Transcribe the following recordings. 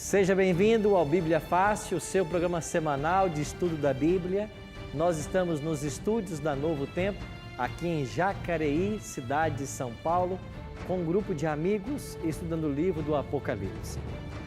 Seja bem-vindo ao Bíblia Fácil, seu programa semanal de estudo da Bíblia. Nós estamos nos estúdios da Novo Tempo, aqui em Jacareí, cidade de São Paulo, com um grupo de amigos estudando o livro do Apocalipse.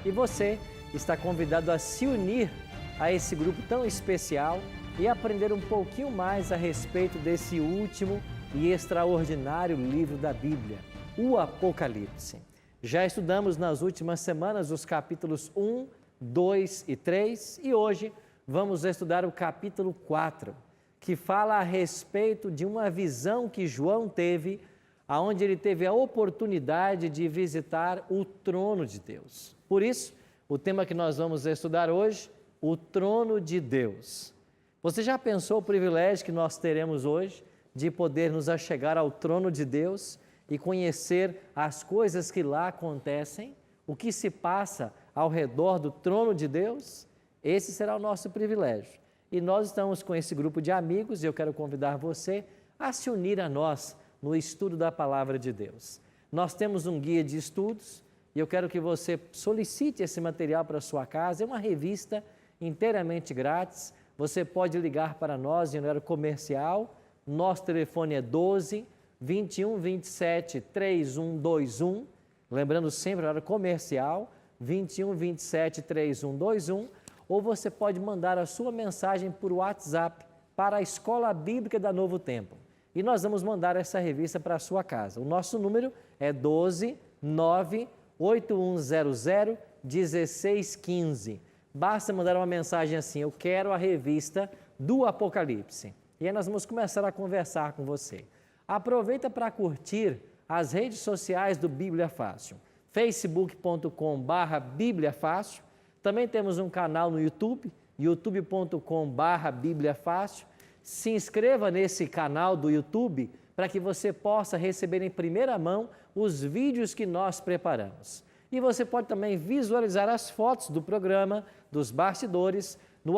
E você está convidado a se unir a esse grupo tão especial e aprender um pouquinho mais a respeito desse último e extraordinário livro da Bíblia, o Apocalipse. Já estudamos nas últimas semanas os capítulos 1, 2 e 3 e hoje vamos estudar o capítulo 4, que fala a respeito de uma visão que João teve, onde ele teve a oportunidade de visitar o trono de Deus. Por isso, o tema que nós vamos estudar hoje, o trono de Deus. Você já pensou o privilégio que nós teremos hoje de poder nos achegar ao trono de Deus e conhecer as coisas que lá acontecem, o que se passa ao redor do trono de Deus? Esse será o nosso privilégio. E nós estamos com esse grupo de amigos e eu quero convidar você a se unir a nós no estudo da Palavra de Deus. Nós temos um guia de estudos e eu quero que você solicite esse material para a sua casa. É uma revista inteiramente grátis. Você pode ligar para nós em horário comercial. Nosso telefone é 12 21 27 3121, lembrando sempre a hora comercial, 21 27 3121, ou você pode mandar a sua mensagem por WhatsApp para a Escola Bíblica da Novo Tempo. E nós vamos mandar essa revista para a sua casa. O nosso número é 12 9 8100 1615. Basta mandar uma mensagem assim: eu quero a revista do Apocalipse. E aí nós vamos começar a conversar com você. Aproveita para curtir as redes sociais do Bíblia Fácil, facebook.com/Bíblia Fácil. Também temos um canal no YouTube, youtube.com/Bíblia Fácil. Se inscreva nesse canal do YouTube para que você possa receber em primeira mão os vídeos que nós preparamos. E você pode também visualizar as fotos do programa, dos bastidores, no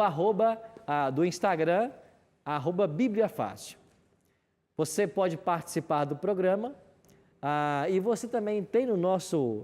do Instagram, @Bíblia Fácil. Você pode participar do programa e você também tem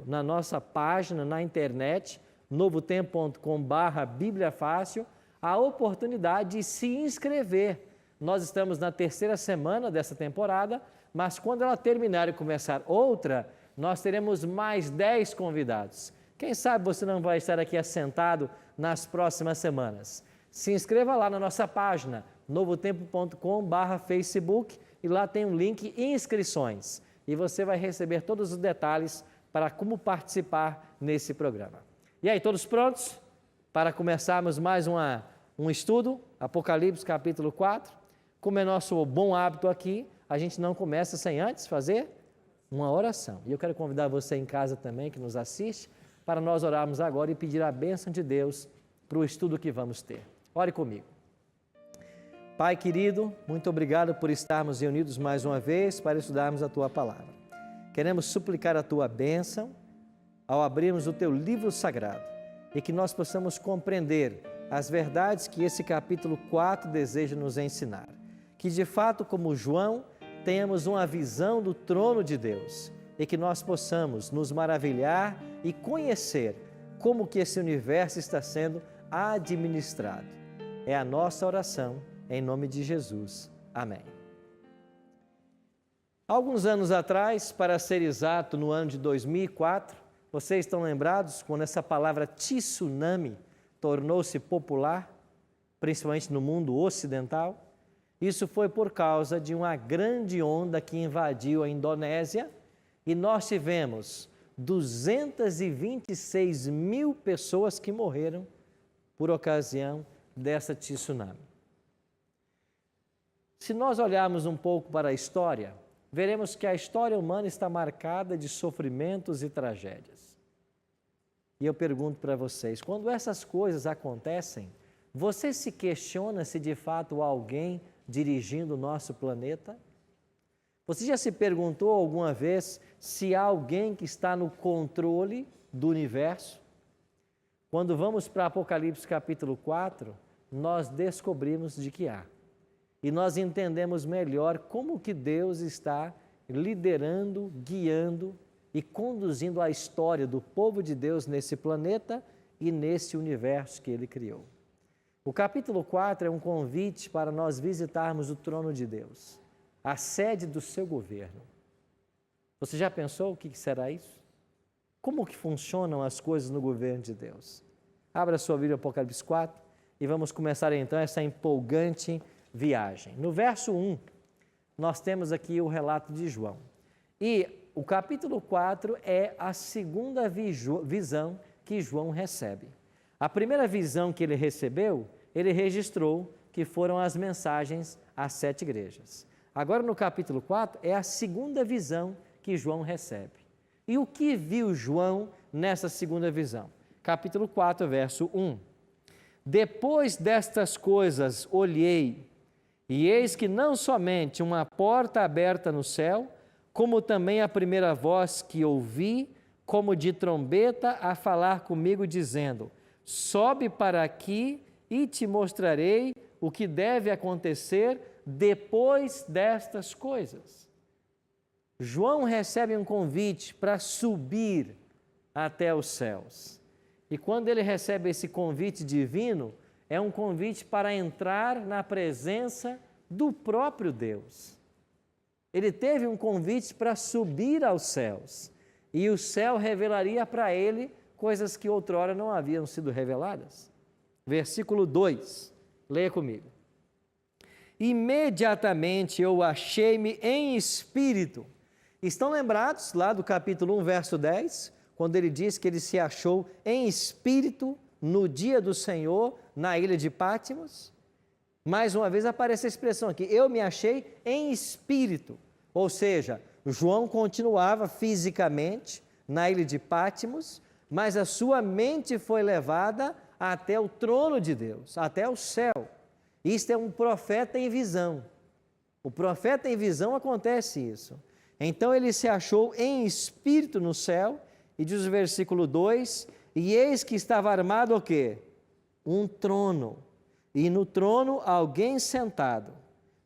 na nossa página, na internet, novotempo.com/Bíblia Fácil, a oportunidade de se inscrever. Nós estamos na terceira semana dessa temporada, mas quando ela terminar e começar outra, nós teremos mais 10 convidados. Quem sabe você não vai estar aqui assentado nas próximas semanas. Se inscreva lá na nossa página, novotempo.com/Facebook, e lá tem um link inscrições e você vai receber todos os detalhes para como participar nesse programa. E aí, todos prontos para começarmos mais um estudo, Apocalipse capítulo 4? Como é nosso bom hábito aqui, a gente não começa sem antes fazer uma oração. E eu quero convidar você em casa também, que nos assiste, para nós orarmos agora e pedir a bênção de Deus para o estudo que vamos ter. Ore comigo. Pai querido, muito obrigado por estarmos reunidos mais uma vez para estudarmos a Tua Palavra. Queremos suplicar a Tua bênção ao abrirmos o Teu livro sagrado e que nós possamos compreender as verdades que esse capítulo 4 deseja nos ensinar. Que de fato, como João, tenhamos uma visão do trono de Deus e que nós possamos nos maravilhar e conhecer como que esse universo está sendo administrado. É a nossa oração. Em nome de Jesus. Amém. Alguns anos atrás, para ser exato, no ano de 2004, vocês estão lembrados quando essa palavra tsunami tornou-se popular, principalmente no mundo ocidental? Isso foi por causa de uma grande onda que invadiu a Indonésia e nós tivemos 226 mil pessoas que morreram por ocasião dessa tsunami. Se nós olharmos um pouco para a história, veremos que a história humana está marcada de sofrimentos e tragédias. E eu pergunto para vocês, quando essas coisas acontecem, você se questiona se de fato há alguém dirigindo o nosso planeta? Você já se perguntou alguma vez se há alguém que está no controle do universo? Quando vamos para Apocalipse capítulo 4, nós descobrimos de que há. E nós entendemos melhor como que Deus está liderando, guiando e conduzindo a história do povo de Deus nesse planeta e nesse universo que Ele criou. O capítulo 4 é um convite para nós visitarmos o trono de Deus, a sede do seu governo. Você já pensou o que será isso? Como que funcionam as coisas no governo de Deus? Abra sua Bíblia, Apocalipse 4, e vamos começar então essa empolgante viagem. No verso 1, nós temos aqui o relato de João. E o capítulo 4 é a segunda visão que João recebe. A primeira visão que ele recebeu, ele registrou que foram as mensagens às 7 igrejas. Agora no capítulo 4 é a segunda visão que João recebe. E o que viu João nessa segunda visão? Capítulo 4, verso 1. Depois destas coisas olhei, e eis que não somente uma porta aberta no céu, como também a primeira voz que ouvi, como de trombeta, a falar comigo, dizendo: sobe para aqui e te mostrarei o que deve acontecer depois destas coisas. João recebe um convite para subir até os céus. E quando ele recebe esse convite divino, é um convite para entrar na presença do próprio Deus. Ele teve um convite para subir aos céus, e o céu revelaria para ele coisas que outrora não haviam sido reveladas. Versículo 2, leia comigo. Imediatamente eu achei-me em espírito. Estão lembrados lá do capítulo 1, verso 10, quando ele diz que ele se achou em espírito no dia do Senhor, na ilha de Pátimos? Mais uma vez aparece a expressão aqui, eu me achei em espírito. Ou seja, João continuava fisicamente na ilha de Pátimos, mas a sua mente foi levada até o trono de Deus, até o céu. Isto é um profeta em visão. O profeta em visão acontece isso. Então ele se achou em espírito no céu, e diz o versículo 2, e eis que estava armado o quê? Um trono, e no trono alguém sentado.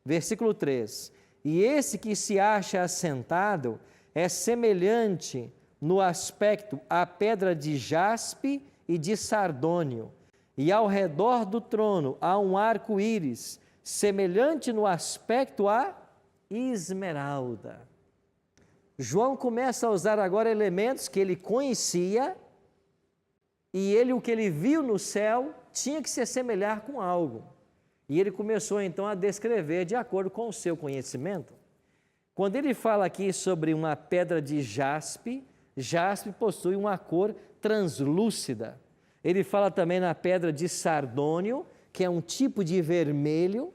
Versículo 3, e esse que se acha assentado é semelhante no aspecto à pedra de jaspe e de sardônio, e ao redor do trono há um arco-íris, semelhante no aspecto à esmeralda. João começa a usar agora elementos que ele conhecia, e o que ele viu no céu tinha que se assemelhar com algo. E ele começou então a descrever de acordo com o seu conhecimento. Quando ele fala aqui sobre uma pedra de jaspe, jaspe possui uma cor translúcida. Ele fala também na pedra de sardônio, que é um tipo de vermelho,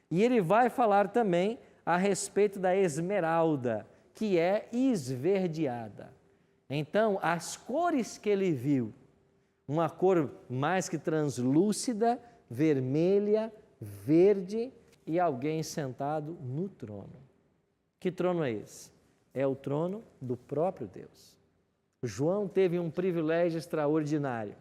e ele vai falar também a respeito da esmeralda, que é esverdeada. Então, as cores que ele viu, uma cor mais que translúcida, vermelha, verde, e alguém sentado no trono. Que trono é esse? É o trono do próprio Deus. João teve um privilégio extraordinário.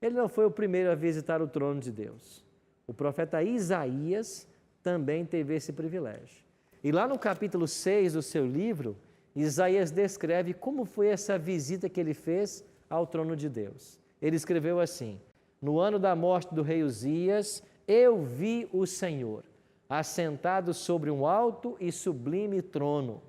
Ele não foi o primeiro a visitar o trono de Deus. O profeta Isaías também teve esse privilégio. E lá no capítulo 6 do seu livro, Isaías descreve como foi essa visita que ele fez ao trono de Deus. Ele escreveu assim: no ano da morte do rei Uzias, eu vi o Senhor, assentado sobre um alto e sublime trono,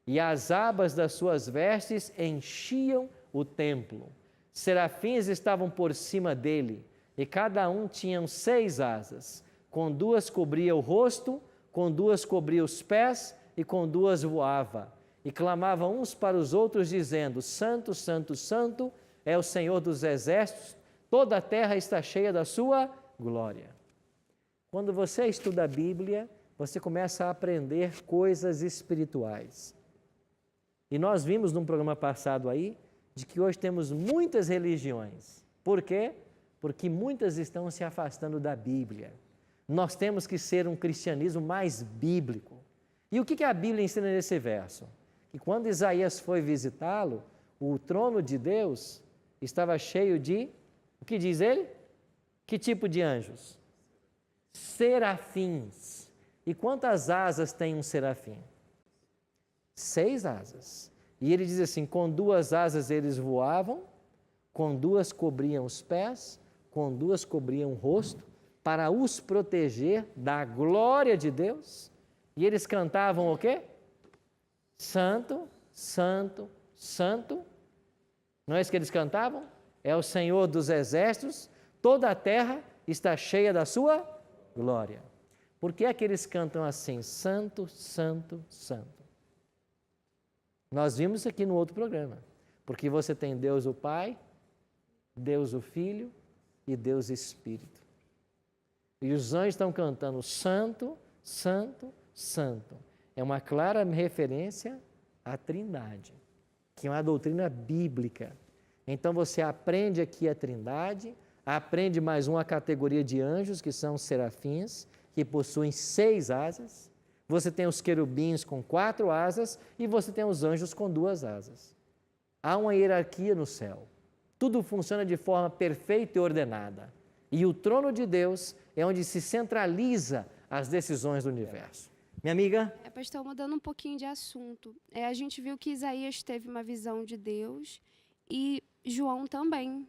e as abas das suas vestes enchiam o templo. Serafins estavam por cima dele, e cada um tinha 6 asas, com 2 cobria o rosto, com 2 cobria os pés, e com 2 voava. E clamavam uns para os outros, dizendo: Santo, Santo, Santo é o Senhor dos exércitos, toda a terra está cheia da sua glória. Quando você estuda a Bíblia, você começa a aprender coisas espirituais. E nós vimos num programa passado aí, de que hoje temos muitas religiões. Por quê? Porque muitas estão se afastando da Bíblia. Nós temos que ser um cristianismo mais bíblico. E o que a Bíblia ensina nesse verso? Que quando Isaías foi visitá-lo, o trono de Deus estava cheio de, o que diz ele? Que tipo de anjos? Serafins. E quantas asas tem um serafim? 6 asas. E ele diz assim, com 2 asas eles voavam, com 2 cobriam os pés, com 2 cobriam o rosto, para os proteger da glória de Deus. E eles cantavam o quê? Santo, Santo, Santo. Não é isso que eles cantavam? É o Senhor dos exércitos, toda a terra está cheia da sua glória. Por que é que eles cantam assim? Santo, Santo, Santo. Nós vimos isso aqui no outro programa. Porque você tem Deus o Pai, Deus o Filho e Deus o Espírito. E os anjos estão cantando Santo, Santo, Santo. É uma clara referência à Trindade, que é uma doutrina bíblica. Então você aprende aqui a Trindade, aprende mais uma categoria de anjos, que são os serafins, que possuem 6 asas. Você tem os querubins com 4 asas e você tem os anjos com 2 asas. Há uma hierarquia no céu. Tudo funciona de forma perfeita e ordenada. E o trono de Deus é onde se centraliza as decisões do universo. Minha amiga? Pastor, mudando um pouquinho de assunto. A gente viu que Isaías teve uma visão de Deus e João também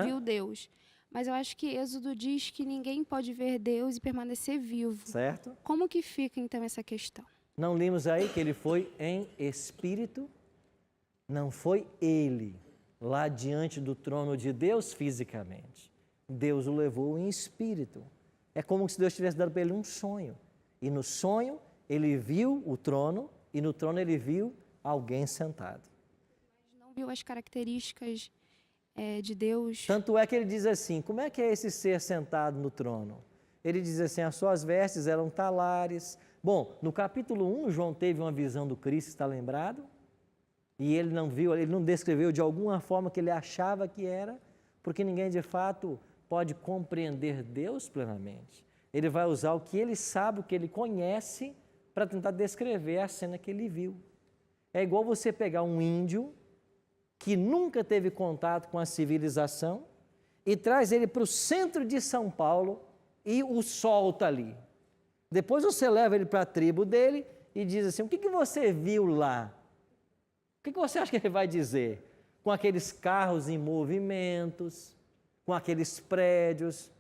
viu Deus. Mas eu acho que Êxodo diz que ninguém pode ver Deus e permanecer vivo. Certo. Como que fica, então, essa questão? Não limos aí que ele foi em espírito? Não foi ele lá diante do trono de Deus fisicamente. Deus o levou em espírito. É como se Deus tivesse dado para ele um sonho. E no sonho ele viu o trono e no trono ele viu alguém sentado. Mas não viu as características de Deus. Tanto é que ele diz assim, como é que é esse ser sentado no trono? Ele diz assim, as suas vestes eram talares. Bom, no capítulo 1, João teve uma visão do Cristo, está lembrado? E ele não viu, ele não descreveu de alguma forma que ele achava que era, porque ninguém de fato pode compreender Deus plenamente. Ele vai usar o que ele sabe, o que ele conhece, para tentar descrever a cena que ele viu. É igual você pegar um índio que nunca teve contato com a civilização e traz ele para o centro de São Paulo e o solta ali. Depois você leva ele para a tribo dele e diz assim, o que você viu lá? O que você acha que ele vai dizer? Com aqueles carros em movimentos, com aqueles prédios.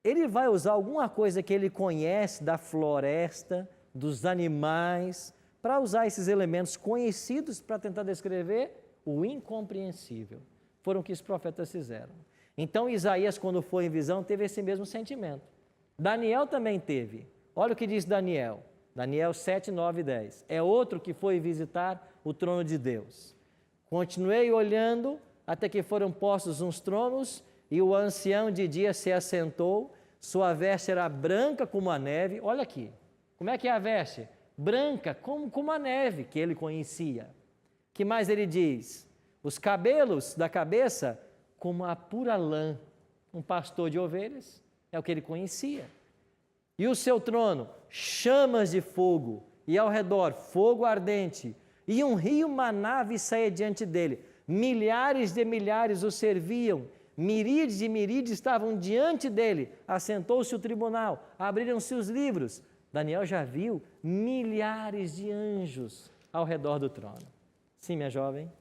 Ele vai usar alguma coisa que ele conhece da floresta, dos animais, para usar esses elementos conhecidos para tentar descrever o incompreensível. Foram o que os profetas fizeram. Então Isaías, quando foi em visão, teve esse mesmo sentimento. Daniel também teve. Olha o que diz Daniel. Daniel 7, 9 e 10. É outro que foi visitar o trono de Deus. Continuei olhando até que foram postos uns tronos e o ancião de dia se assentou. Sua veste era branca como a neve. Olha aqui. Como é que é a veste? Branca como a neve que ele conhecia. Que mais ele diz? Os cabelos da cabeça como a pura lã. Um pastor de ovelhas é o que ele conhecia. E o seu trono, chamas de fogo, e ao redor fogo ardente, e um rio, uma nave saía diante dele. Milhares de milhares o serviam, miríades de miríades estavam diante dele. Assentou-se o tribunal, abriram-se os livros. Daniel já viu milhares de anjos ao redor do trono. Sim, minha jovem?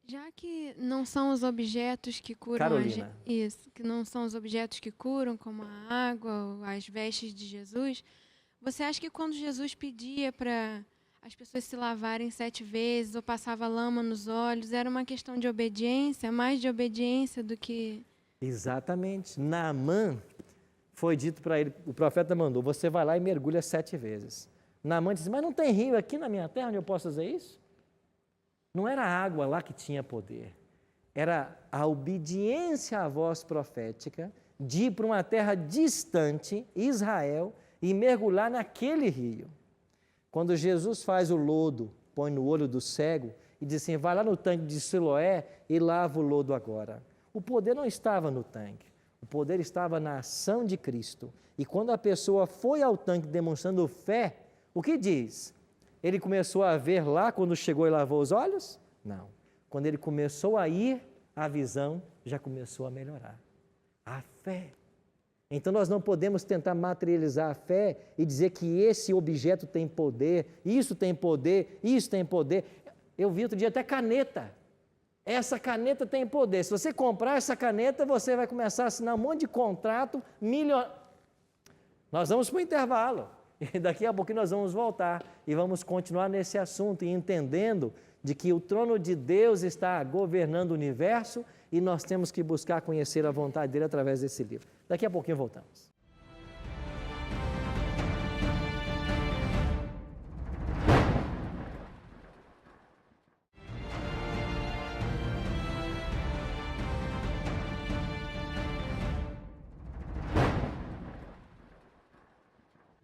Já que não são os objetos que curam... Carolina. Isso, que não são os objetos que curam, como a água, as vestes de Jesus, você acha que quando Jesus pedia para as pessoas se lavarem 7 vezes ou passava lama nos olhos, era uma questão de obediência, mais de obediência do que... Exatamente. Naamã, foi dito para ele, o profeta mandou, você vai lá e mergulha 7 vezes. Naamã disse, mas não tem rio aqui na minha terra onde eu posso fazer isso? Não era a água lá que tinha poder, era a obediência à voz profética de ir para uma terra distante, Israel, e mergulhar naquele rio. Quando Jesus faz o lodo, põe no olho do cego e diz assim, vai lá no tanque de Siloé e lava o lodo agora. O poder não estava no tanque, o poder estava na ação de Cristo. E quando a pessoa foi ao tanque demonstrando fé, o que diz? Ele começou a ver lá quando chegou e lavou os olhos? Não. Quando ele começou a ir, a visão já começou a melhorar. A fé. Então nós não podemos tentar materializar a fé e dizer que esse objeto tem poder, isso tem poder, isso tem poder. Eu vi outro dia até caneta. Essa caneta tem poder. Se você comprar essa caneta, você vai começar a assinar um monte de contrato milionário. Nós vamos para o intervalo. E daqui a pouquinho nós vamos voltar e vamos continuar nesse assunto e entendendo de que o trono de Deus está governando o universo e nós temos que buscar conhecer a vontade dele através desse livro. Daqui a pouquinho voltamos.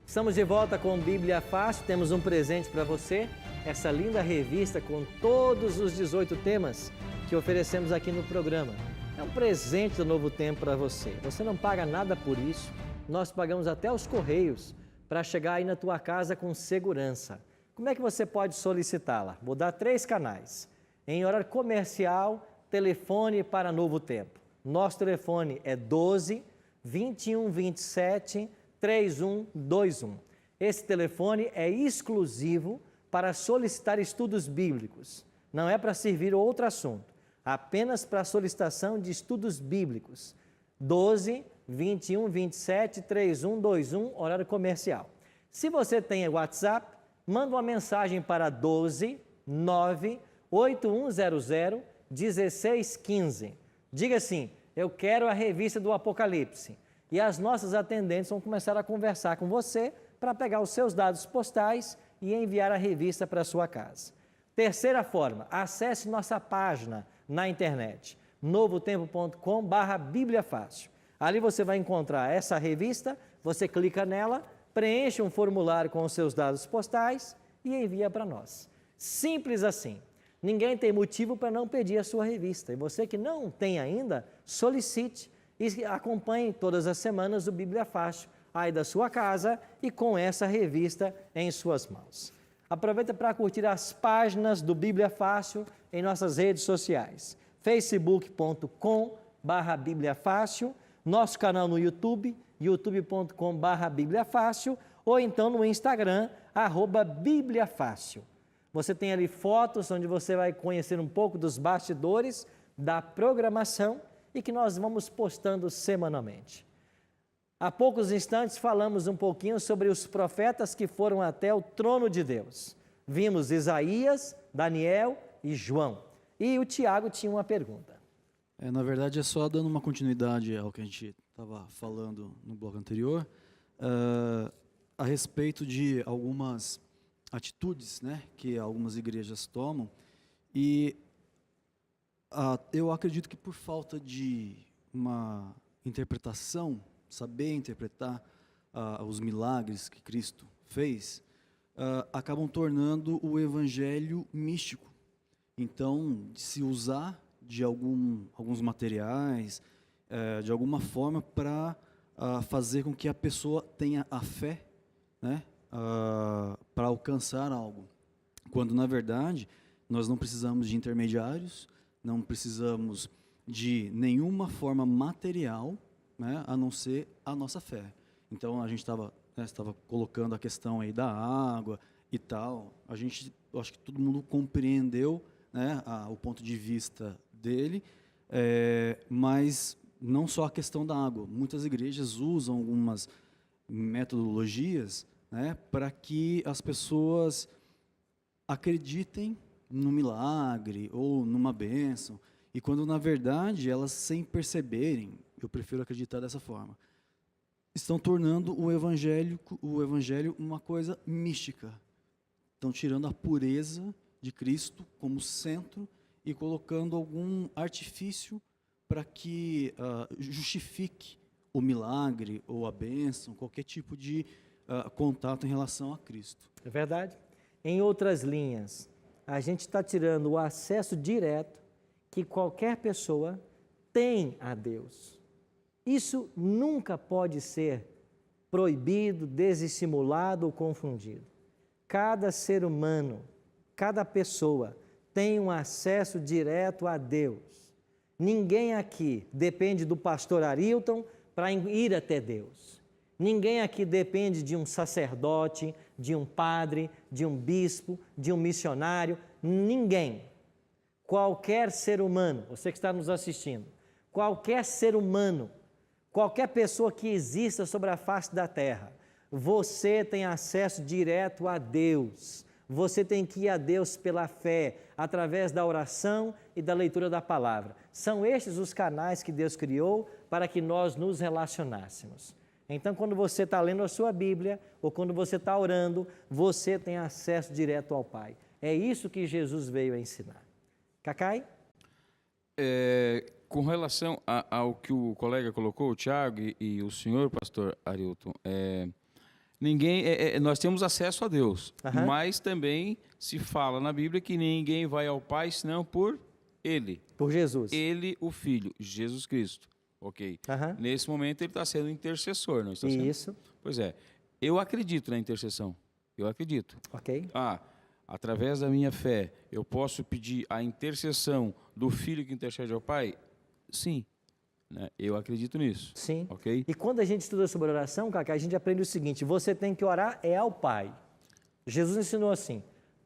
Estamos de volta com Bíblia Fácil, temos um presente para você, essa linda revista com todos os 18 temas que oferecemos aqui no programa. É um presente do Novo Tempo para você, você não paga nada por isso, nós pagamos até os correios para chegar aí na tua casa com segurança. Como é que você pode solicitá-la? Vou dar 3 canais. Em horário comercial, telefone para Novo Tempo. Nosso telefone é 12 21 27 3121. Esse telefone é exclusivo para solicitar estudos bíblicos. Não é para servir outro assunto, apenas para solicitação de estudos bíblicos. 12 21 27 3121, horário comercial. Se você tem WhatsApp, manda uma mensagem para 12 9 8100 1615. Diga assim: eu quero a revista do Apocalipse. E as nossas atendentes vão começar a conversar com você para pegar os seus dados postais e enviar a revista para a sua casa. Terceira forma, acesse nossa página na internet, novotempo.com/Bíblia Fácil. Ali você vai encontrar essa revista, você clica nela, preenche um formulário com os seus dados postais e envia para nós. Simples assim. Ninguém tem motivo para não pedir a sua revista. E você que não tem ainda, solicite e acompanhe todas as semanas o Bíblia Fácil aí da sua casa e com essa revista em suas mãos. Aproveita para curtir as páginas do Bíblia Fácil em nossas redes sociais, facebook.com/Bíblia Fácil, nosso canal no YouTube, youtube.com/Bíblia Fácil, ou então no Instagram, @Bíblia Fácil. Você tem ali fotos onde você vai conhecer um pouco dos bastidores da programação e que nós vamos postando semanalmente. Há poucos instantes falamos um pouquinho sobre os profetas que foram até o trono de Deus. Vimos Isaías, Daniel e João. E o Tiago tinha uma pergunta. Na verdade, é só dando uma continuidade ao que a gente estava falando no bloco anterior, a respeito de algumas atitudes, né, que algumas igrejas tomam, e eu acredito que por falta de uma interpretação, saber interpretar os milagres que Cristo fez, acabam tornando o evangelho místico. Então, se usar de alguns materiais, de alguma forma, para fazer com que a pessoa tenha a fé, né, para alcançar algo. Quando, na verdade, nós não precisamos de intermediários, não precisamos de nenhuma forma material, né, a não ser a nossa fé. Então, a gente estava colocando a questão aí da água e tal. Eu acho que todo mundo compreendeu, né, o ponto de vista dele, mas não só a questão da água. Muitas igrejas usam algumas metodologias, né, para que as pessoas acreditem no milagre ou numa bênção, e quando na verdade elas, sem perceberem, eu prefiro acreditar dessa forma, estão tornando o evangelho uma coisa mística. Estão tirando a pureza de Cristo como centro e colocando algum artifício para que justifique o milagre ou a bênção, qualquer tipo de contato em relação a Cristo. É verdade. Em outras linhas, a gente está tirando o acesso direto que qualquer pessoa tem a Deus. Isso nunca pode ser proibido, desestimulado ou confundido. Cada ser humano, cada pessoa tem um acesso direto a Deus. Ninguém aqui depende do pastor Arilton para ir até Deus. Ninguém aqui depende de um sacerdote, de um padre, de um bispo, de um missionário. Ninguém. qualquer ser humano, você que está nos assistindo, qualquer ser humano, qualquer pessoa que exista sobre a face da terra, você tem acesso direto a Deus. Você tem que ir a Deus pela fé, através da oração e da leitura da palavra. São estes os canais que Deus criou para que nós nos relacionássemos. Então, quando você está lendo a sua Bíblia, ou quando você está orando, você tem acesso direto ao Pai. É isso que Jesus veio a ensinar. Cacai? Com relação ao que o colega colocou, o Tiago e o senhor, pastor Arilton, nós temos acesso a Deus, mas também se fala na Bíblia que ninguém vai ao Pai senão por Ele. Por Jesus. Ele, o Filho, Jesus Cristo. Ok. Nesse momento ele está sendo intercessor, não está sendo? Isso. Pois é. Eu acredito na intercessão. Eu acredito. Ok. Através da minha fé, eu posso pedir a intercessão do Filho que intercede ao Pai? Sim. Né? Eu acredito nisso. Sim. Ok? E quando a gente estuda sobre oração, Cacá, a gente aprende o seguinte: você tem que orar ao Pai. Jesus ensinou assim: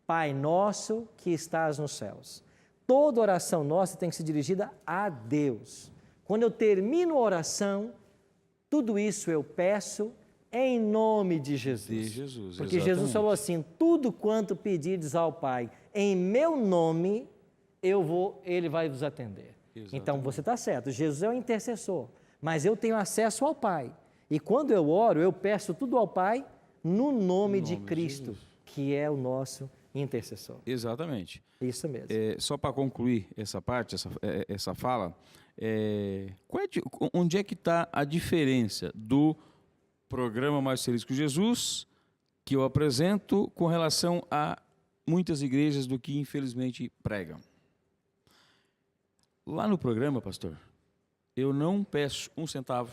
Pai nosso que estás nos céus. Toda oração nossa tem que ser dirigida a Deus. Quando eu termino a oração, tudo isso eu peço em nome de Jesus. De Jesus, porque exatamente. Jesus falou assim: tudo quanto pedirdes ao Pai em meu nome, Ele vai vos atender. Exatamente. Então você está certo, Jesus é o intercessor, mas eu tenho acesso ao Pai. E quando eu oro, eu peço tudo ao Pai no nome de Cristo, que é o nosso intercessor. Exatamente. Isso mesmo. Só para concluir essa parte, essa fala, onde é que está a diferença do programa Mais Feliz com Jesus, que eu apresento, com relação a muitas igrejas do que infelizmente pregam? Lá no programa, pastor, eu não peço um centavo,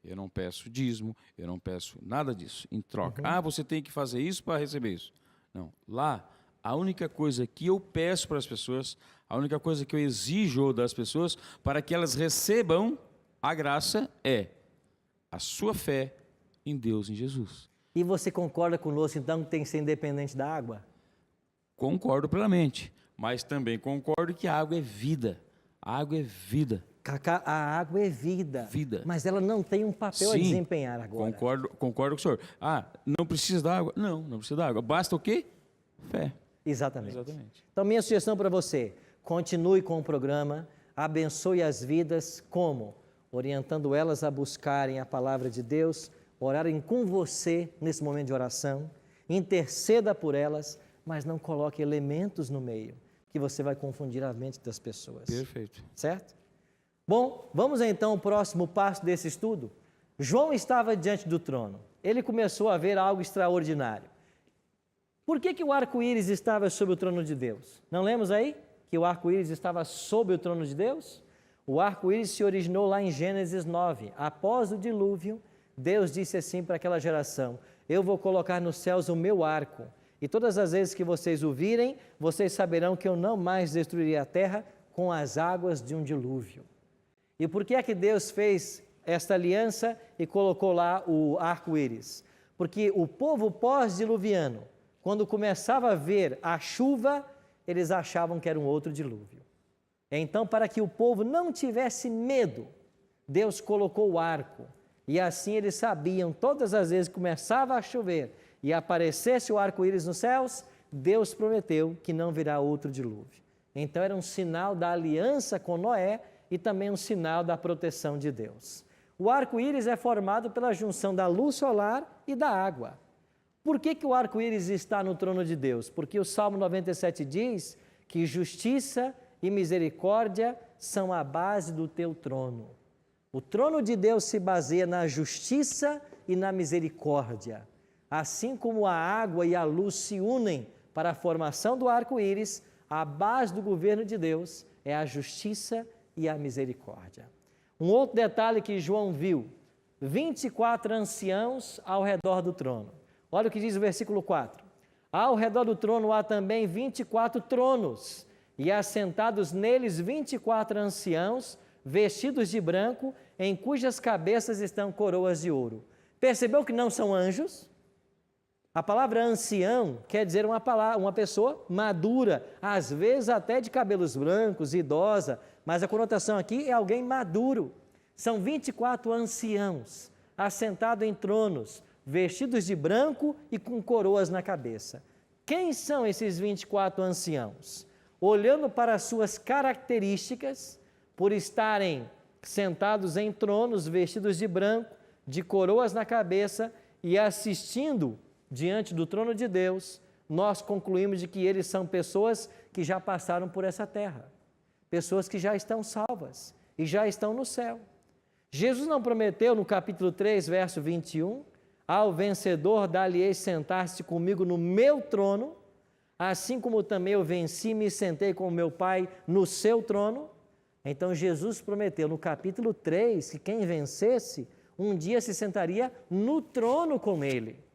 eu não peço dízimo, eu não peço nada disso em troca. Você tem que fazer isso para receber isso. Não. Lá, a única coisa que eu peço para as pessoas, a única coisa que eu exijo das pessoas para que elas recebam a graça é a sua fé em Deus, em Jesus. E você concorda conosco, então, que tem que ser independente da água? Concordo plenamente, mas também concordo que a água é vida. A água é vida. Cacá, a água é vida. Vida. Mas ela não tem um papel a desempenhar agora. Concordo com o senhor. Não precisa da água? Não precisa da água. Basta o quê? Fé. Exatamente. Então, minha sugestão para você: continue com o programa, abençoe as vidas, como? Orientando elas a buscarem a palavra de Deus, orarem com você nesse momento de oração, interceda por elas, mas não coloque elementos no meio, que você vai confundir a mente das pessoas. Perfeito. Certo? Bom, vamos então ao próximo passo desse estudo. João estava diante do trono. Ele começou a ver algo extraordinário. Por que o arco-íris estava sobre o trono de Deus? Não lemos aí que o arco-íris estava sobre o trono de Deus? O arco-íris se originou lá em Gênesis 9. Após o dilúvio, Deus disse assim para aquela geração: eu vou colocar nos céus o meu arco, e todas as vezes que vocês o virem, vocês saberão que eu não mais destruirei a terra com as águas de um dilúvio. E por que é que Deus fez esta aliança e colocou lá o arco-íris? Porque o povo pós-diluviano, quando começava a ver a chuva, eles achavam que era um outro dilúvio. Então, para que o povo não tivesse medo, Deus colocou o arco. E assim eles sabiam, todas as vezes que começava a chover e aparecesse o arco-íris nos céus, Deus prometeu que não virá outro dilúvio. Então era um sinal da aliança com Noé e também um sinal da proteção de Deus. O arco-íris é formado pela junção da luz solar e da água. Por que o arco-íris está no trono de Deus? Porque o Salmo 97 diz que justiça e misericórdia são a base do teu trono. O trono de Deus se baseia na justiça e na misericórdia. Assim como a água e a luz se unem para a formação do arco-íris, a base do governo de Deus é a justiça e a misericórdia. Um outro detalhe que João viu: 24 anciãos ao redor do trono. Olha o que diz o versículo 4. Ao redor do trono há também 24 tronos, e assentados neles 24 anciãos, vestidos de branco, em cujas cabeças estão coroas de ouro. Percebeu que não são anjos? A palavra ancião quer dizer uma pessoa madura, às vezes até de cabelos brancos, idosa, mas a conotação aqui é alguém maduro. São 24 anciãos, assentados em tronos, vestidos de branco e com coroas na cabeça. Quem são esses 24 anciãos? Olhando para as suas características, por estarem sentados em tronos, vestidos de branco, de coroas na cabeça e assistindo diante do trono de Deus, nós concluímos de que eles são pessoas que já passaram por essa terra, pessoas que já estão salvas e já estão no céu. Jesus não prometeu no capítulo 3, verso 21, ao vencedor dar-lhe-ei sentar-se comigo no meu trono, assim como também eu venci e me sentei com o meu Pai no seu trono? Então Jesus prometeu no capítulo 3 que quem vencesse, um dia se sentaria no trono com ele.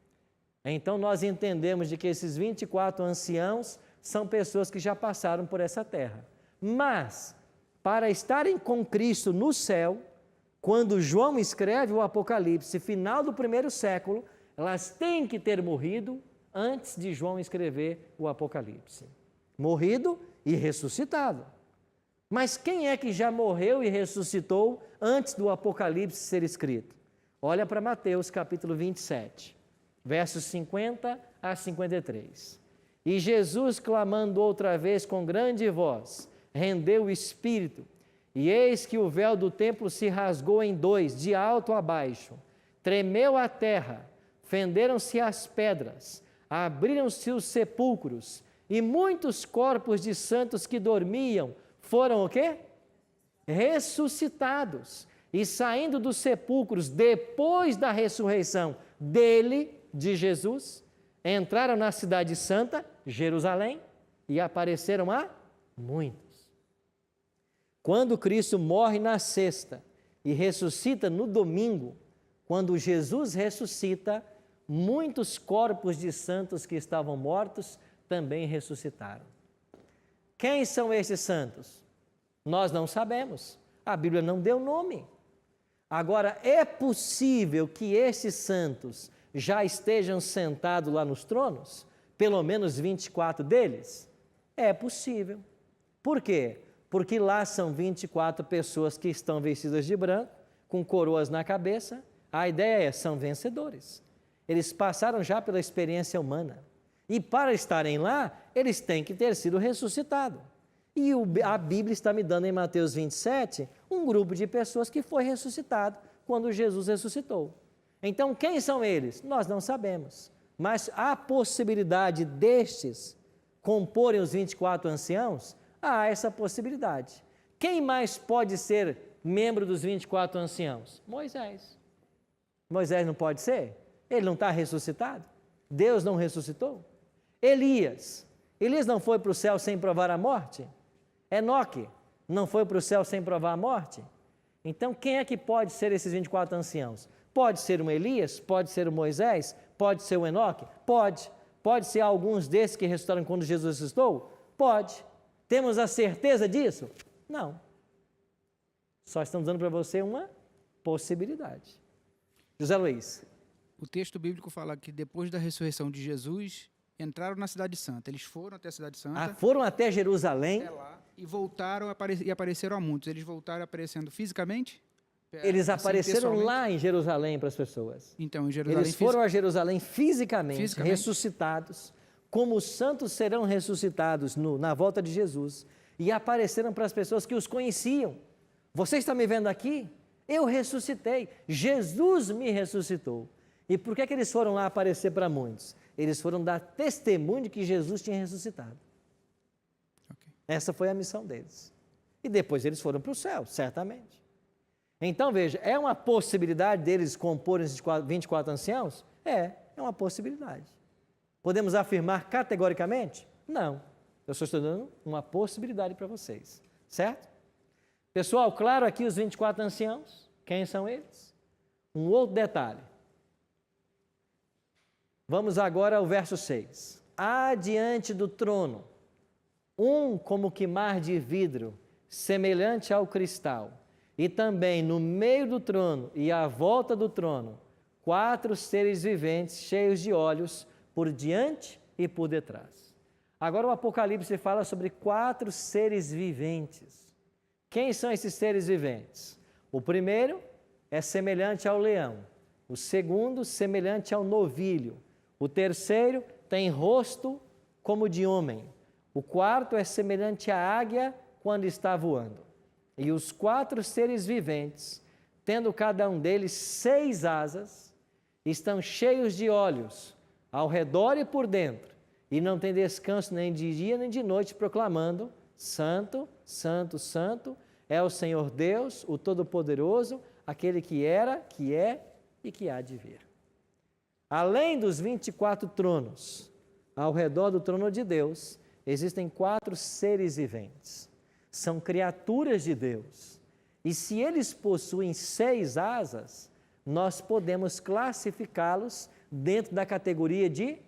Então nós entendemos de que esses 24 anciãos são pessoas que já passaram por essa terra. Mas, para estarem com Cristo no céu, quando João escreve o Apocalipse, final do primeiro século, elas têm que ter morrido antes de João escrever o Apocalipse. Morrido e ressuscitado. Mas quem é que já morreu e ressuscitou antes do Apocalipse ser escrito? Olha para Mateus capítulo 27, versos 50 a 53. E Jesus, clamando outra vez com grande voz, rendeu o espírito, e eis que o véu do templo se rasgou em dois, de alto a baixo. Tremeu a terra, fenderam-se as pedras, abriram-se os sepulcros, e muitos corpos de santos que dormiam foram o quê? Ressuscitados. E saindo dos sepulcros, depois da ressurreição dele, de Jesus, entraram na cidade santa, Jerusalém, e apareceram a muitos. Quando Cristo morre na sexta e ressuscita no domingo, quando Jesus ressuscita, muitos corpos de santos que estavam mortos também ressuscitaram. Quem são esses santos? Nós não sabemos. A Bíblia não deu nome. Agora, é possível que esses santos já estejam sentados lá nos tronos? Pelo menos 24 deles? É possível. Por quê? Porque lá são 24 pessoas que estão vestidas de branco, com coroas na cabeça. A ideia é, são vencedores. Eles passaram já pela experiência humana. E para estarem lá, eles têm que ter sido ressuscitados. E a Bíblia está me dando em Mateus 27, um grupo de pessoas que foi ressuscitado quando Jesus ressuscitou. Então, quem são eles? Nós não sabemos. Mas há possibilidade destes comporem os 24 anciãos? Há essa possibilidade. Quem mais pode ser membro dos 24 anciãos? Moisés. Moisés não pode ser? Ele não está ressuscitado? Deus não ressuscitou? Elias. Elias não foi para o céu sem provar a morte? Enoque não foi para o céu sem provar a morte? Então, quem é que pode ser esses 24 anciãos? Pode ser um Elias? Pode ser um Moisés? Pode ser um Enoque? Pode. Pode ser alguns desses que ressuscitaram quando Jesus ressuscitou? Pode. Temos a certeza disso? Não. Só estamos dando para você uma possibilidade. José Luiz. O texto bíblico fala que depois da ressurreição de Jesus, entraram na Cidade Santa. Eles foram até a Cidade Santa. Foram até Jerusalém. Até lá, e voltaram e apareceram a muitos. Eles voltaram aparecendo fisicamente? Eles assim, apareceram lá em Jerusalém para as pessoas. Então, em Jerusalém, eles foram a Jerusalém fisicamente, ressuscitados, como os santos serão ressuscitados na volta de Jesus, e apareceram para as pessoas que os conheciam. Você está me vendo aqui? Eu ressuscitei. Jesus me ressuscitou. E por que eles foram lá aparecer para muitos? Eles foram dar testemunho de que Jesus tinha ressuscitado. Okay. Essa foi a missão deles. E depois eles foram para o céu, certamente. Então, veja, é uma possibilidade deles comporem esses 24 anciãos? É uma possibilidade. Podemos afirmar categoricamente? Não. Eu só estou dando uma possibilidade para vocês, certo? Pessoal, claro aqui os 24 anciãos, quem são eles? Um outro detalhe. Vamos agora ao verso 6. Há diante do trono, um como que mar de vidro, semelhante ao cristal, e também no meio do trono e à volta do trono, 4 seres viventes cheios de olhos, por diante e por detrás. Agora o Apocalipse fala sobre 4 seres viventes. Quem são esses seres viventes? O primeiro é semelhante ao leão. O segundo, semelhante ao novilho. O terceiro tem rosto como de homem. O quarto é semelhante à águia quando está voando. E os 4 seres viventes, tendo cada um deles 6 asas, estão cheios de olhos, ao redor e por dentro, e não tem descanso nem de dia nem de noite, proclamando: Santo, Santo, Santo, é o Senhor Deus, o Todo-Poderoso, aquele que era, que é e que há de vir. Além dos 24 tronos, ao redor do trono de Deus, existem 4 seres viventes. São criaturas de Deus. E se eles possuem 6 asas, nós podemos classificá-los dentro da categoria de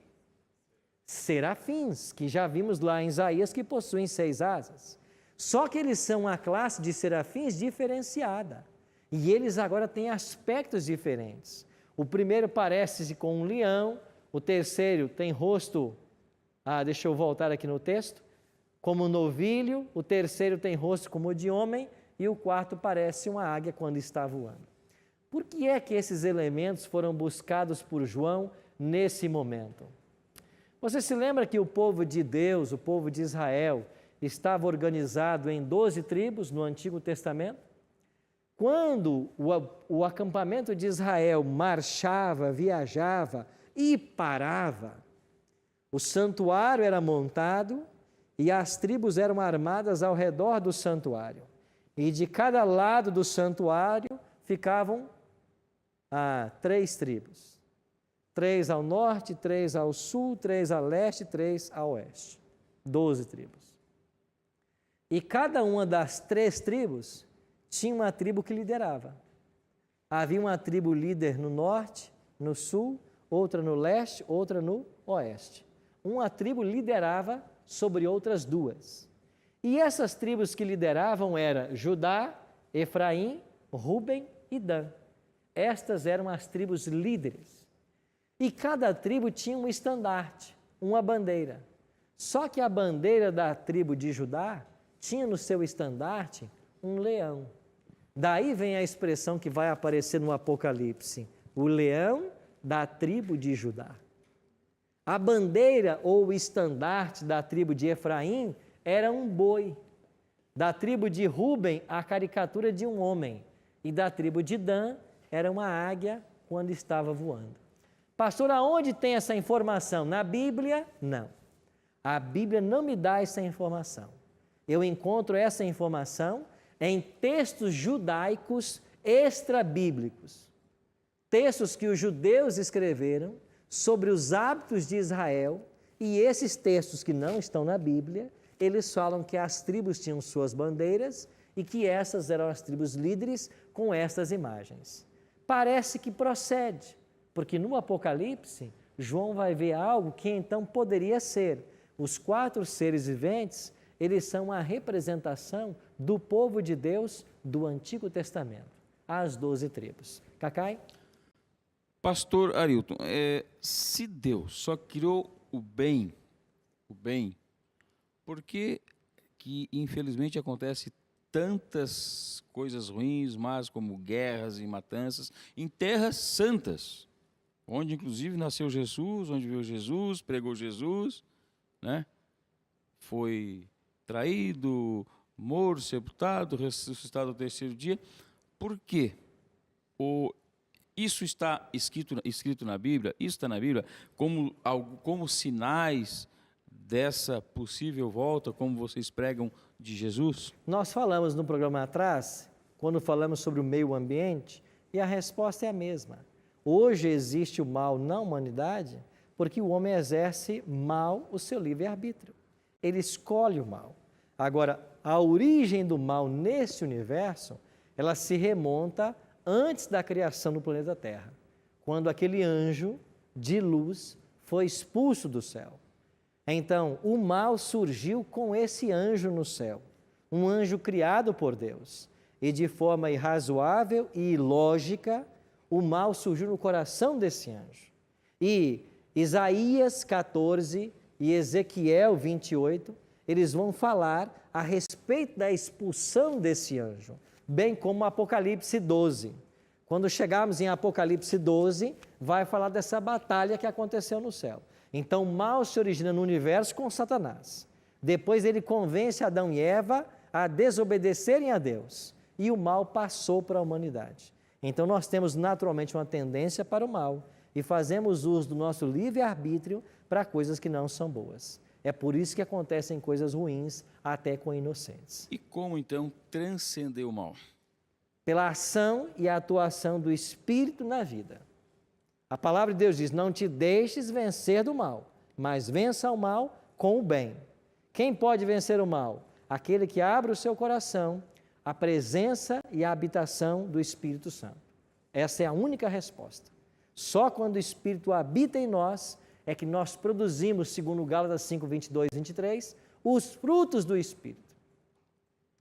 serafins, que já vimos lá em Isaías que possuem 6 asas. Só que eles são uma classe de serafins diferenciada. E eles agora têm aspectos diferentes. O primeiro parece-se com um leão, o terceiro tem rosto, deixa eu voltar aqui no texto, como um novilho, o terceiro tem rosto como de homem e o quarto parece uma águia quando está voando. Por que é que esses elementos foram buscados por João nesse momento? Você se lembra que o povo de Deus, o povo de Israel, estava organizado em 12 tribos no Antigo Testamento? Quando o acampamento de Israel marchava, viajava e parava, o santuário era montado e as tribos eram armadas ao redor do santuário. E de cada lado do santuário ficavam 3 tribos. 3 ao norte, 3 ao sul, 3 a leste, 3 a oeste. 12 tribos. E cada uma das 3 tribos tinha uma tribo que liderava. Havia uma tribo líder no norte, no sul, outra no leste, outra no oeste. Uma tribo liderava sobre outras 2. E essas tribos que lideravam eram Judá, Efraim, Ruben e Dan. Estas eram as tribos líderes. E cada tribo tinha um estandarte, uma bandeira. Só que a bandeira da tribo de Judá tinha no seu estandarte um leão. Daí vem a expressão que vai aparecer no Apocalipse: o leão da tribo de Judá. A bandeira ou o estandarte da tribo de Efraim era um boi. Da tribo de Ruben, a caricatura de um homem. E da tribo de Dan, era uma águia quando estava voando. Pastor, aonde tem essa informação? Na Bíblia? Não. A Bíblia não me dá essa informação. Eu encontro essa informação em textos judaicos extrabíblicos. Textos que os judeus escreveram sobre os hábitos de Israel, e esses textos que não estão na Bíblia, eles falam que as tribos tinham suas bandeiras e que essas eram as tribos líderes com estas imagens. Parece que procede, porque no Apocalipse, João vai ver algo que então poderia ser. Os 4 seres viventes, eles são a representação do povo de Deus do Antigo Testamento, as 12 tribos. Cacai? Pastor Arilton, se Deus só criou o bem, por que infelizmente acontece tantas coisas ruins, mas como guerras e matanças, em terras santas, onde inclusive nasceu Jesus, onde veio Jesus, pregou Jesus, né? Foi traído, morto, sepultado, ressuscitado ao 3º dia. Por quê? Isso está escrito na Bíblia, isso está na Bíblia, como sinais dessa possível volta, como vocês pregam, de Jesus? Nós falamos no programa atrás, quando falamos sobre o meio ambiente, e a resposta é a mesma. Hoje existe o mal na humanidade porque o homem exerce mal o seu livre-arbítrio. Ele escolhe o mal. Agora, a origem do mal nesse universo, ela se remonta antes da criação do planeta Terra, quando aquele anjo de luz foi expulso do céu. Então, o mal surgiu com esse anjo no céu, um anjo criado por Deus. E de forma irrazoável e ilógica, o mal surgiu no coração desse anjo. E Isaías 14 e Ezequiel 28, eles vão falar a respeito da expulsão desse anjo, bem como Apocalipse 12. Quando chegarmos em Apocalipse 12, vai falar dessa batalha que aconteceu no céu. Então, o mal se origina no universo com Satanás. Depois ele convence Adão e Eva a desobedecerem a Deus. E o mal passou para a humanidade. Então, nós temos naturalmente uma tendência para o mal e fazemos uso do nosso livre-arbítrio para coisas que não são boas. É por isso que acontecem coisas ruins até com inocentes. E como, então, transcender o mal? Pela ação e atuação do Espírito na vida. A palavra de Deus diz, não te deixes vencer do mal, mas vença o mal com o bem. Quem pode vencer o mal? Aquele que abre o seu coração à presença e à habitação do Espírito Santo. Essa é a única resposta. Só quando o Espírito habita em nós é que nós produzimos, segundo Gálatas 5, 22 e 23, os frutos do Espírito.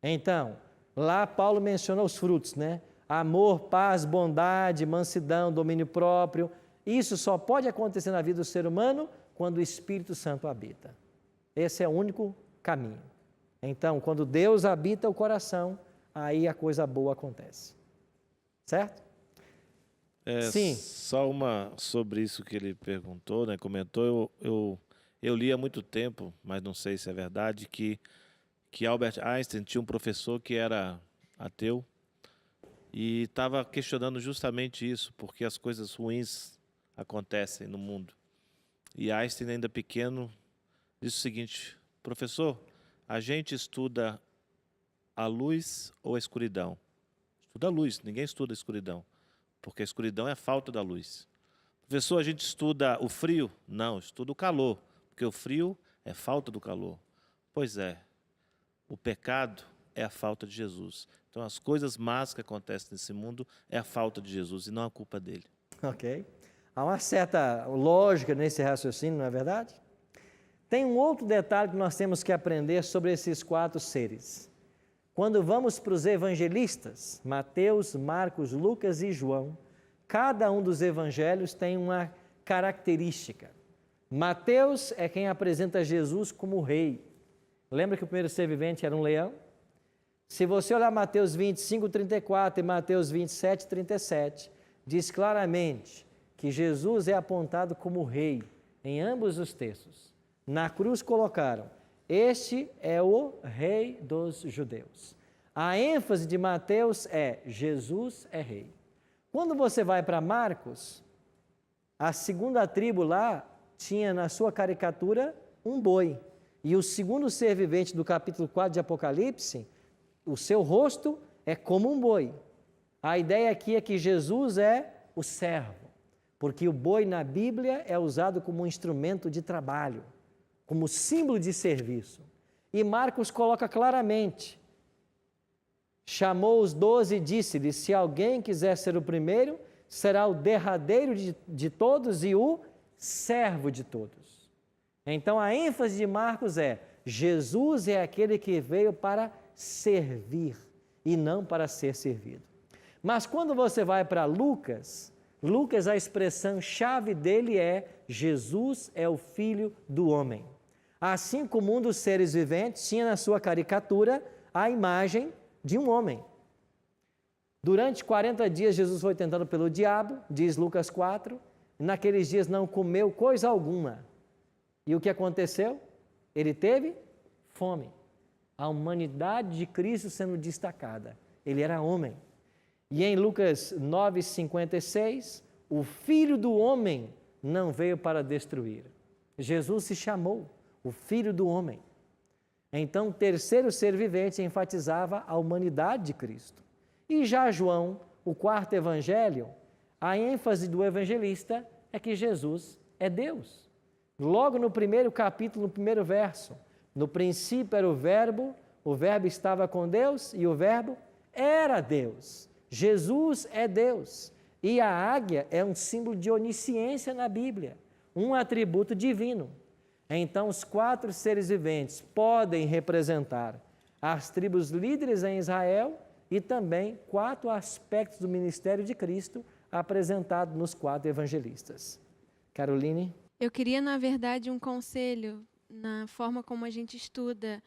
Então, lá Paulo menciona os frutos, né? Amor, paz, bondade, mansidão, domínio próprio. Isso só pode acontecer na vida do ser humano quando o Espírito Santo habita. Esse é o único caminho. Então, quando Deus habita o coração, aí a coisa boa acontece. Certo? Sim. Só uma sobre isso que ele perguntou, né? Comentou, eu li há muito tempo, mas não sei se é verdade, que Albert Einstein tinha um professor que era ateu e estava questionando justamente isso, porque as coisas ruins acontecem no mundo. E Einstein, ainda pequeno, disse o seguinte: professor, a gente estuda a luz ou a escuridão? Estuda a luz, ninguém estuda a escuridão, porque a escuridão é a falta da luz. Professor, a gente estuda o frio? Não, estuda o calor, porque o frio é falta do calor. Pois é, o pecado é a falta de Jesus. Então, as coisas más que acontecem nesse mundo é a falta de Jesus e não a culpa dele. Ok. Há uma certa lógica nesse raciocínio, não é verdade? Tem um outro detalhe que nós temos que aprender sobre esses 4 seres. Quando vamos para os evangelistas, Mateus, Marcos, Lucas e João, cada um dos evangelhos tem uma característica. Mateus é quem apresenta Jesus como rei. Lembra que o primeiro ser vivente era um leão? Se você olhar Mateus 25, 34 e Mateus 27, 37, diz claramente que Jesus é apontado como rei em ambos os textos. Na cruz colocaram, este é o rei dos judeus. A ênfase de Mateus é, Jesus é rei. Quando você vai para Marcos, a segunda tribo lá tinha na sua caricatura um boi. E o segundo ser vivente do capítulo 4 de Apocalipse, o seu rosto é como um boi. A ideia aqui é que Jesus é o servo, porque o boi na Bíblia é usado como um instrumento de trabalho, como símbolo de serviço. E Marcos coloca claramente, chamou os 12 e disse-lhes, se alguém quiser ser o primeiro, será o derradeiro de todos e o servo de todos. Então a ênfase de Marcos é, Jesus é aquele que veio para servir e não para ser servido. Mas quando você vai para Lucas, a expressão chave dele é, Jesus é o Filho do Homem. Assim como um dos seres viventes tinha na sua caricatura a imagem de um homem. Durante 40 dias Jesus foi tentado pelo diabo, diz Lucas 4, e naqueles dias não comeu coisa alguma. E o que aconteceu? Ele teve fome. A humanidade de Cristo sendo destacada. Ele era homem. E em Lucas 9,56, o Filho do Homem não veio para destruir. Jesus se chamou o Filho do Homem. Então, o terceiro ser vivente enfatizava a humanidade de Cristo. E já João, o 4º evangelho, a ênfase do evangelista é que Jesus é Deus. Logo no primeiro capítulo, no primeiro verso, no princípio era o verbo estava com Deus e o verbo era Deus. Jesus é Deus. E a águia é um símbolo de onisciência na Bíblia, um atributo divino. Então, os 4 seres viventes podem representar as tribos líderes em Israel e também 4 aspectos do ministério de Cristo apresentado nos 4 evangelistas. Caroline? Eu queria, na verdade, um conselho na forma como a gente estuda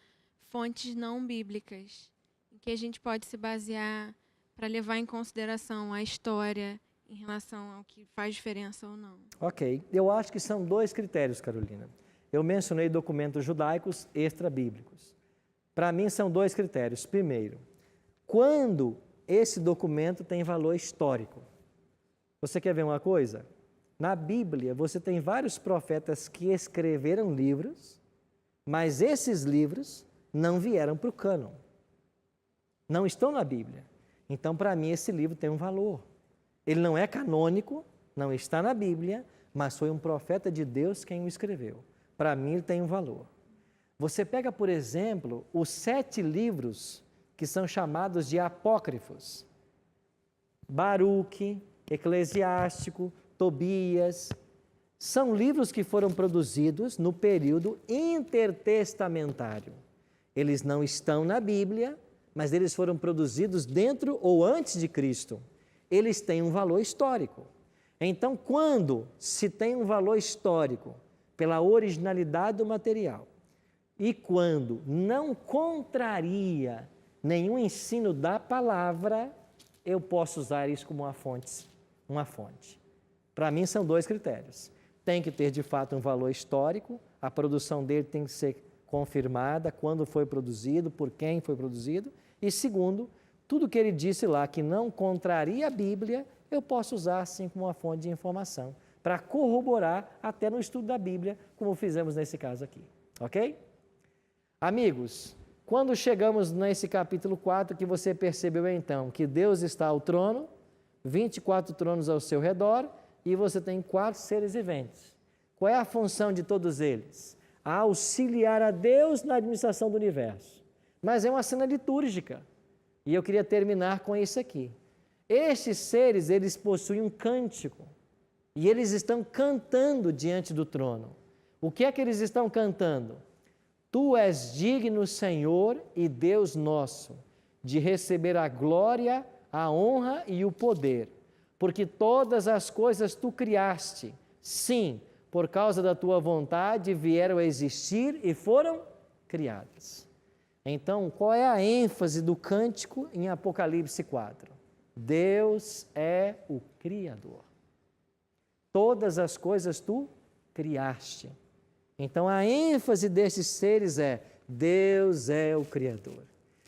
fontes não bíblicas, em que a gente pode se basear para levar em consideração a história em relação ao que faz diferença ou não. Ok, eu acho que são 2 critérios, Carolina. Eu mencionei documentos judaicos extra-bíblicos. Para mim, são 2 critérios. Primeiro, quando esse documento tem valor histórico. Você quer ver uma coisa? Na Bíblia, você tem vários profetas que escreveram livros, mas esses livros não vieram para o cânon. Não estão na Bíblia. Então, para mim, esse livro tem um valor. Ele não é canônico, não está na Bíblia, mas foi um profeta de Deus quem o escreveu. Para mim, ele tem um valor. Você pega, por exemplo, os 7 livros que são chamados de apócrifos. Baruque, Eclesiástico, Tobias. São livros que foram produzidos no período intertestamentário. Eles não estão na Bíblia, mas eles foram produzidos dentro ou antes de Cristo. Eles têm um valor histórico. Então, quando se tem um valor histórico pela originalidade do material e quando não contraria nenhum ensino da palavra, eu posso usar isso como uma fonte. Para mim, são 2 critérios. Tem que ter, de fato, um valor histórico, a produção dele tem que ser confirmada, quando foi produzido, por quem foi produzido, e segundo, tudo que ele disse lá que não contraria a Bíblia, eu posso usar assim como uma fonte de informação, para corroborar até no estudo da Bíblia, como fizemos nesse caso aqui. Ok? Amigos, quando chegamos nesse capítulo 4, que você percebeu então que Deus está ao trono, 24 tronos ao seu redor, e você tem 4 seres viventes. Qual é a função de todos eles? Auxiliar a Deus na administração do universo. Mas é uma cena litúrgica. E eu queria terminar com isso aqui. Estes seres, eles possuem um cântico. E eles estão cantando diante do trono. O que é que eles estão cantando? Tu és digno, Senhor e Deus nosso, de receber a glória, a honra e o poder, porque todas as coisas tu criaste. Sim, por causa da tua vontade vieram a existir e foram criadas. Então, qual é a ênfase do cântico em Apocalipse 4? Deus é o Criador. Todas as coisas tu criaste. Então, a ênfase desses seres é Deus é o Criador.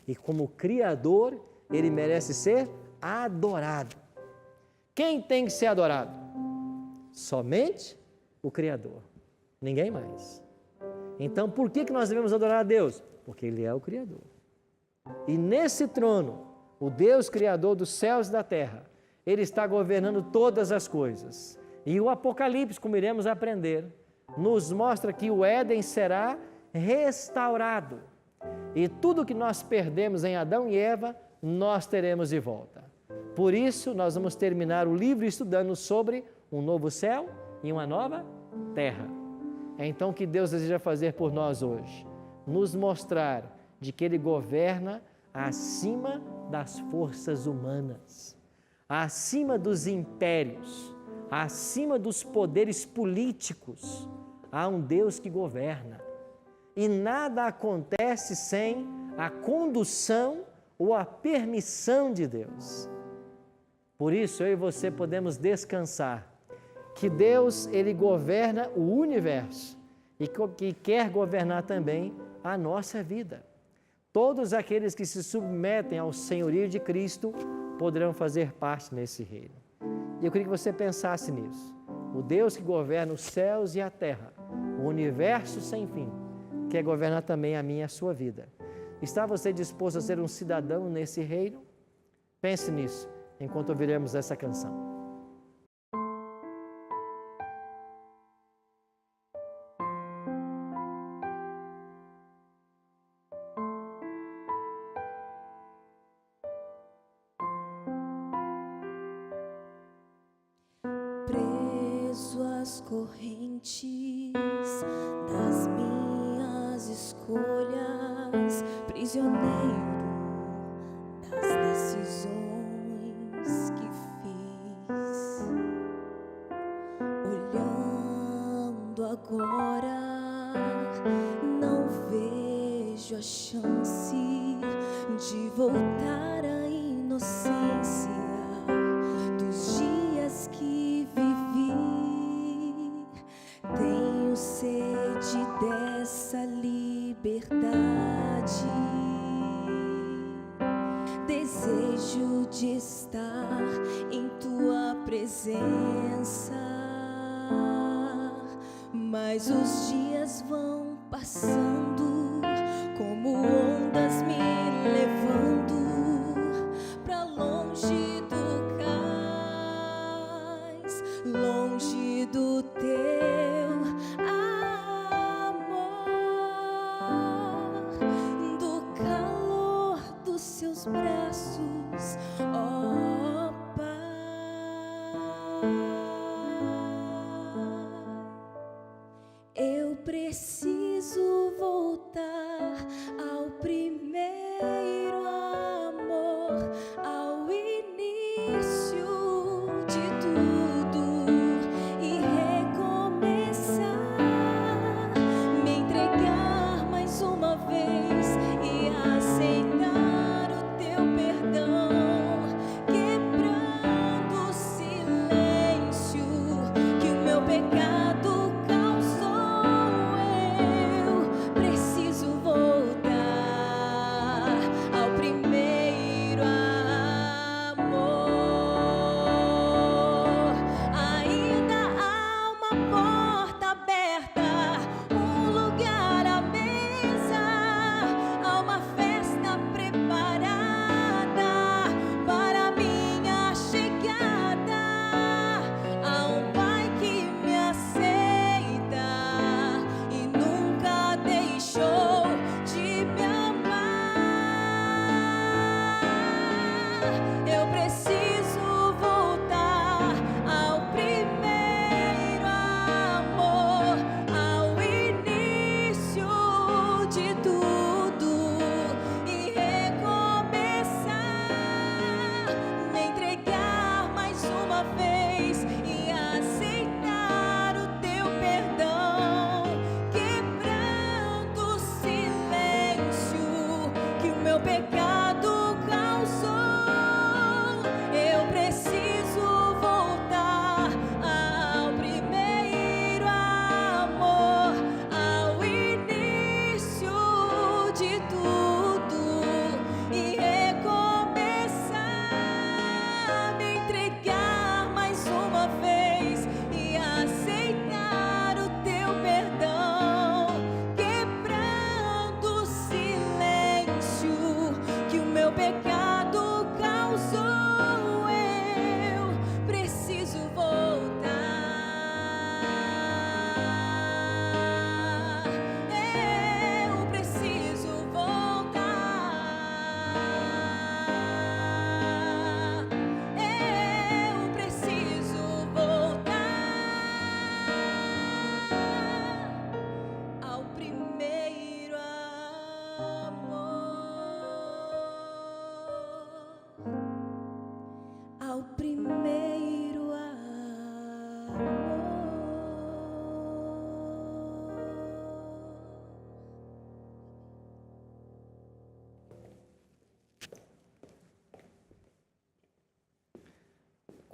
E como Criador, Ele merece ser adorado. Quem tem que ser adorado? Somente o Criador. Ninguém mais. Então, por que nós devemos adorar a Deus? Porque Ele é o Criador. E nesse trono, o Deus Criador dos céus e da terra, Ele está governando todas as coisas. E o Apocalipse, como iremos aprender, nos mostra que o Éden será restaurado. E tudo que nós perdemos em Adão e Eva, nós teremos de volta. Por isso, nós vamos terminar o livro estudando sobre um novo céu e uma nova terra. Então, o que Deus deseja fazer por nós hoje? Nos mostrar de que Ele governa acima das forças humanas, acima dos impérios, acima dos poderes políticos. Há um Deus que governa. E nada acontece sem a condução ou a permissão de Deus. Por isso, eu e você podemos descansar que Deus, Ele governa o universo e que quer governar também a nossa vida. Todos aqueles que se submetem ao senhorio de Cristo poderão fazer parte nesse reino. E eu queria que você pensasse nisso. O Deus que governa os céus e a terra, o universo sem fim, quer governar também a minha e a sua vida. Está você disposto a ser um cidadão nesse reino? Pense nisso, enquanto ouviremos essa canção. Preso às correntes das minhas escolhas, prisioneiro das decisões que fiz, olhando vejo a chance de voltar à inocência dos dias que vivi. Tenho sede dessa liberdade, desejo de estar em tua presença, mas os dias vão passando como ondas me levando pra longe do cais, longe do teu amor, do calor dos seus braços, ó Pai. Eu preciso voltar ao primeiro amor, ao início de tudo e recomeçar, me entregar mais uma vez e aceitar o teu perdão, quebrando o silêncio que o meu pecado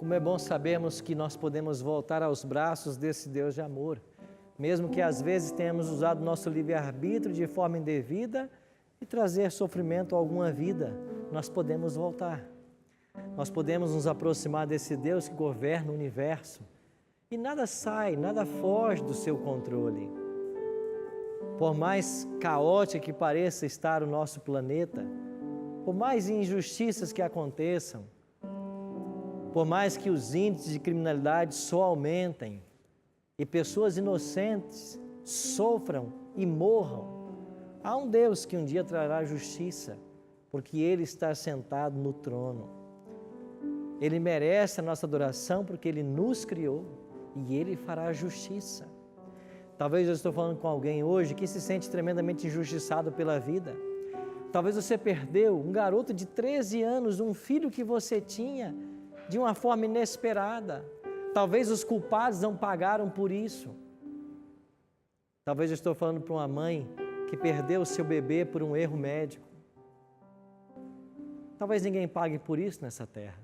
Como é bom sabermos que nós podemos voltar aos braços desse Deus de amor, mesmo que às vezes tenhamos usado nosso livre-arbítrio de forma indevida e trazer sofrimento a alguma vida, nós podemos voltar. Nós podemos nos aproximar desse Deus que governa o universo e nada sai, nada foge do seu controle. Por mais caótico que pareça estar o nosso planeta, por mais injustiças que aconteçam, por mais que os índices de criminalidade só aumentem e pessoas inocentes sofram e morram, há um Deus que um dia trará justiça, porque Ele está sentado no trono. Ele merece a nossa adoração porque Ele nos criou e Ele fará justiça. Talvez eu estou falando com alguém hoje que se sente tremendamente injustiçado pela vida. Talvez você perdeu um garoto de 13 anos, um filho que você tinha, de uma forma inesperada. Talvez os culpados não pagaram por isso. Talvez eu estou falando para uma mãe que perdeu o seu bebê por um erro médico. Talvez ninguém pague por isso nessa terra,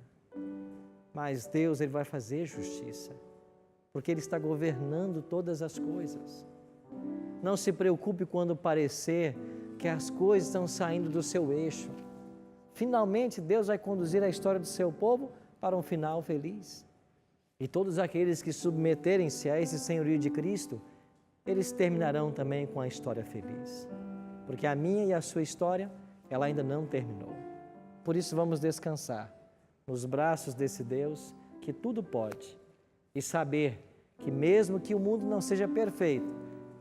mas Deus, Ele vai fazer justiça, porque Ele está governando todas as coisas. Não se preocupe quando parecer que as coisas estão saindo do seu eixo. Finalmente, Deus vai conduzir a história do seu povo para um final feliz. E todos aqueles que submeterem-se a esse senhorio de Cristo, eles terminarão também com a história feliz. Porque a minha e a sua história, ela ainda não terminou. Por isso vamos descansar nos braços desse Deus que tudo pode e saber que mesmo que o mundo não seja perfeito,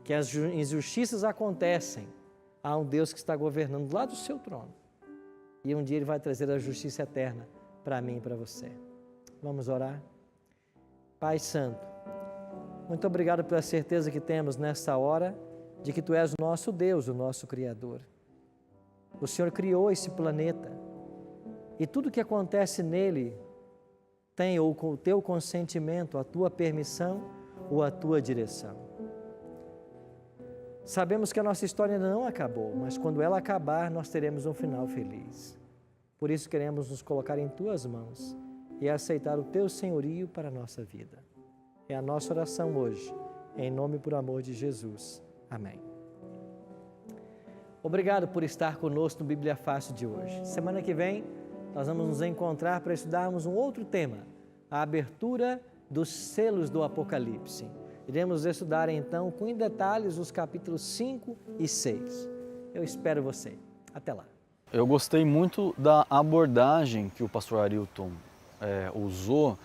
que as injustiças acontecem, há um Deus que está governando lá do seu trono. E um dia Ele vai trazer a justiça eterna para mim e para você. Vamos orar? Pai Santo, muito obrigado pela certeza que temos nesta hora de que Tu és o nosso Deus, o nosso Criador. O Senhor criou esse planeta e tudo que acontece nele tem ou com o Teu consentimento, a Tua permissão ou a Tua direção. Sabemos que a nossa história ainda não acabou, mas quando ela acabar, nós teremos um final feliz. Por isso queremos nos colocar em Tuas mãos e aceitar o Teu senhorio para a nossa vida. É a nossa oração hoje, em nome e por amor de Jesus. Amém. Obrigado por estar conosco no Bíblia Fácil de hoje. Semana que vem, nós vamos nos encontrar para estudarmos um outro tema, a abertura dos selos do Apocalipse. Iremos estudar então com detalhes os capítulos 5 e 6. Eu espero você. Até lá. Eu gostei muito da abordagem que o pastor Arilton usou,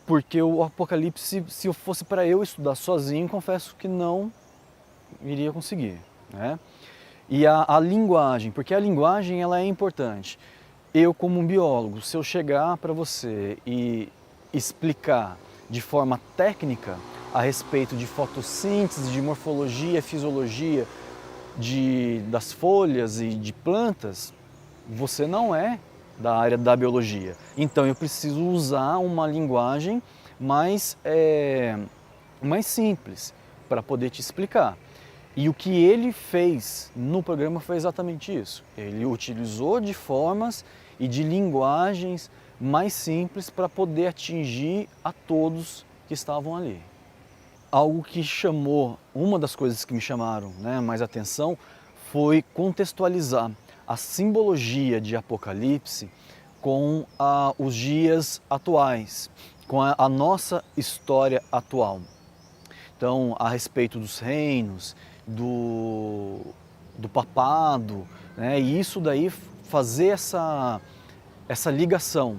porque o Apocalipse, se eu fosse para eu estudar sozinho, confesso que não iria conseguir, né? E a linguagem, porque a linguagem ela é importante. Eu, como um biólogo, se eu chegar para você e explicar de forma técnica a respeito de fotossíntese, de morfologia, fisiologia das folhas e de plantas, você não é da área da biologia. Então eu preciso usar uma linguagem mais simples para poder te explicar. E o que ele fez no programa foi exatamente isso. Ele utilizou de formas e de linguagens mais simples para poder atingir a todos que estavam ali. Algo que uma das coisas que me chamaram mais atenção foi contextualizar a simbologia de Apocalipse com os dias atuais, com a nossa história atual. Então, a respeito dos reinos, do papado, e isso daí fazer essa ligação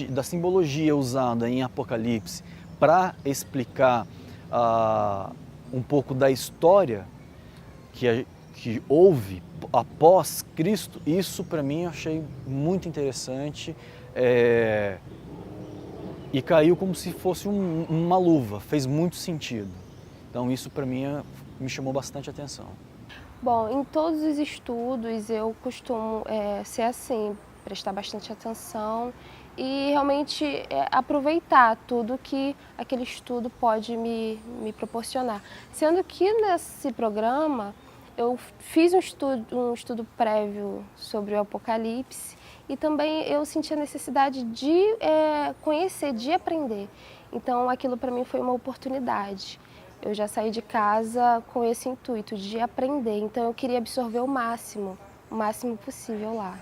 da simbologia usada em Apocalipse para explicar um pouco da história que houve após Cristo, isso para mim eu achei muito interessante e caiu como se fosse uma luva, fez muito sentido. Então isso para mim me chamou bastante atenção. Bom, em todos os estudos eu costumo ser assim, prestar bastante atenção e realmente aproveitar tudo que aquele estudo pode me proporcionar. Sendo que nesse programa eu fiz um estudo prévio sobre o Apocalipse e também eu senti a necessidade de conhecer, de aprender. Então aquilo para mim foi uma oportunidade. Eu já saí de casa com esse intuito de aprender, então eu queria absorver o máximo possível lá.